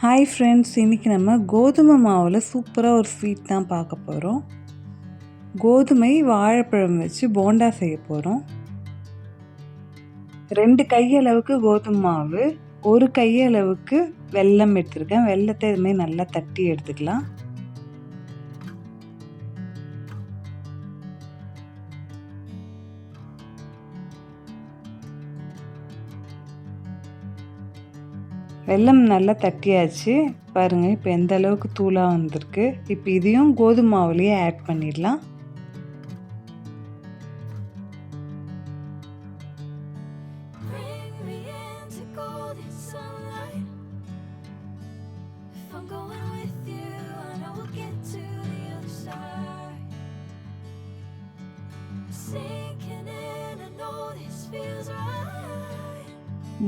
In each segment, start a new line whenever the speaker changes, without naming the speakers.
Hi friends, இன்றைக்கி நம்ம கோதுமை மாவில் சூப்பராக ஒரு ஸ்வீட் தான் பார்க்க போகிறோம். கோதுமை வாழைப்பழம் வச்சு போண்டா செய்ய போகிறோம். 2 கையளவுக்கு கோதுமை மாவு, 1 கையளவுக்கு வெல்லம் எடுத்துருக்கேன். வெல்லத்தை இதுமாதிரி நல்லா தட்டி எடுத்துக்கலாம். வெல்லம் நல்லா தட்டியாச்சு பாருங்கள். இப்போ எந்த அளவுக்கு தூளாக வந்திருக்கு. இப்போ இதையும் கோதுமை மாவுலேயே ஆட் பண்ணிடலாம்.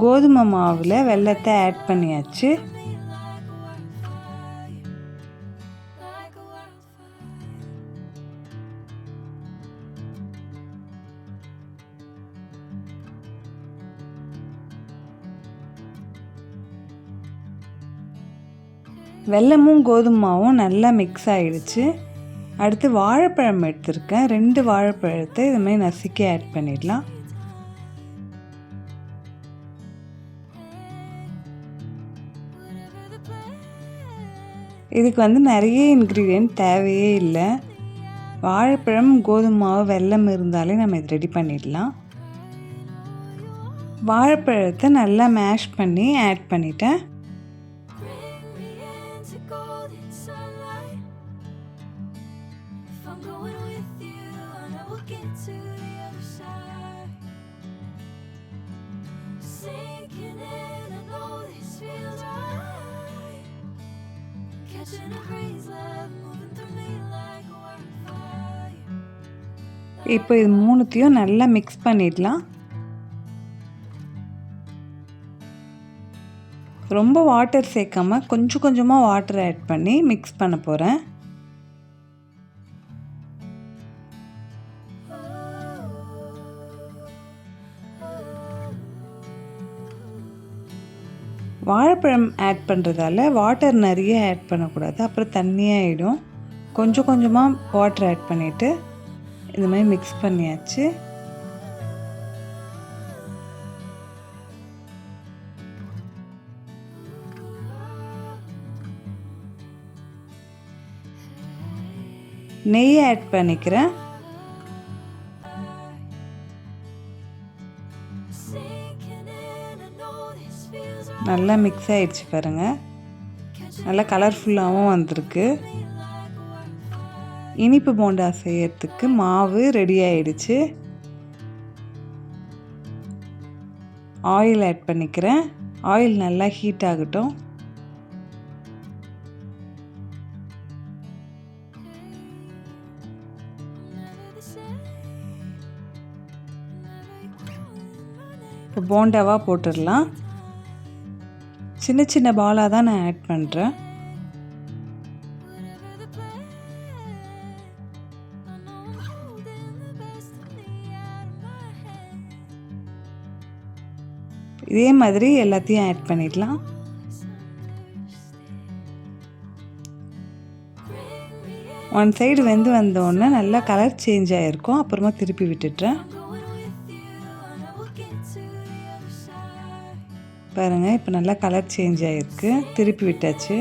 கோதுமை மாவில் வெல்லத்தை ஆட் பண்ணியாச்சு. வெல்லமும் கோதுமாவும் நல்லா மிக்ஸ் ஆகிடுச்சு. அடுத்து வாழைப்பழம் எடுத்துருக்கேன். 2 வாழைப்பழத்தை இதுமாதிரி நசுக்கி ஆட் பண்ணிடலாம். இதுக்கு நிறைய இன்க்ரீடியன்ட் தேவையே இல்லை. வாழைப்பழம், கோதுமை மாவு, வெல்லம் இருந்தாலே நம்ம இது ரெடி பண்ணிடலாம். வாழைப்பழத்தை நல்லா மேஷ் பண்ணி ஆட் பண்ணிட்டேன். இப்போ இது மூணுத்தையும் நல்லா மிக்ஸ் பண்ணிடலாம். ரொம்ப வாட்டர் சேர்க்காம கொஞ்சம் கொஞ்சமாக வாட்டர் ஆட் பண்ணி மிக்ஸ் பண்ண போகிறேன். வாழைப்பழம் ஆட் பண்ணுறதால வாட்டர் நிறைய ஆட் பண்ணக்கூடாது, அப்புறம் தண்ணியாகிடும். கொஞ்சம் கொஞ்சமாக வாட்டர் ஆட் பண்ணிவிட்டு இந்த மாதிரி மிக்ஸ் பண்ணியாச்சு. நெய் ஆட் பண்ணிக்கிறேன். நல்லா மிக்ஸ் ஆகிடுச்சு பாருங்கள். நல்லா கலர்ஃபுல்லாகவும் வந்திருக்கு. இனிப்பு போண்டா செய்யறதுக்கு மாவு ரெடி ஆயிடுச்சு. ஆயில் ஆட் பண்ணிக்கிறேன். ஆயில் நல்லா ஹீட் ஆகட்டும். இப்போ போண்டாவாக போட்டுடலாம். சின்ன சின்ன பாலாக தான் நான் ஆட் பண்ணுறேன். இதே மாதிரி எல்லாத்தையும் ஆட் பண்ணிடலாம். ஒன் சைடு வெந்து வந்தோடனே நல்லா கலர் சேஞ்ச் ஆகிருக்கும். அப்புறமா திருப்பி விட்டுட்டுறேன். பாருங்கள், இப்போ நல்லா கலர் சேஞ்ச் ஆகிருக்கு. திருப்பி விட்டாச்சு.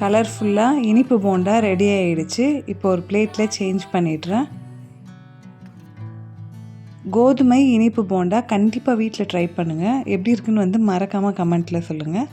கலர்ஃபுல்லாக இனிப்பு போண்டா ரெடி ஆகிடுச்சு. இப்போ ஒரு பிளேட்டில் சேஞ்ச் பண்ணிடுறேன். கோதுமை இனிப்பு போண்டா கண்டிப்பாக வீட்டில் ட்ரை பண்ணுங்கள். எப்படி இருக்குன்னு மறக்காமல் கமெண்ட்டில் சொல்லுங்கள்.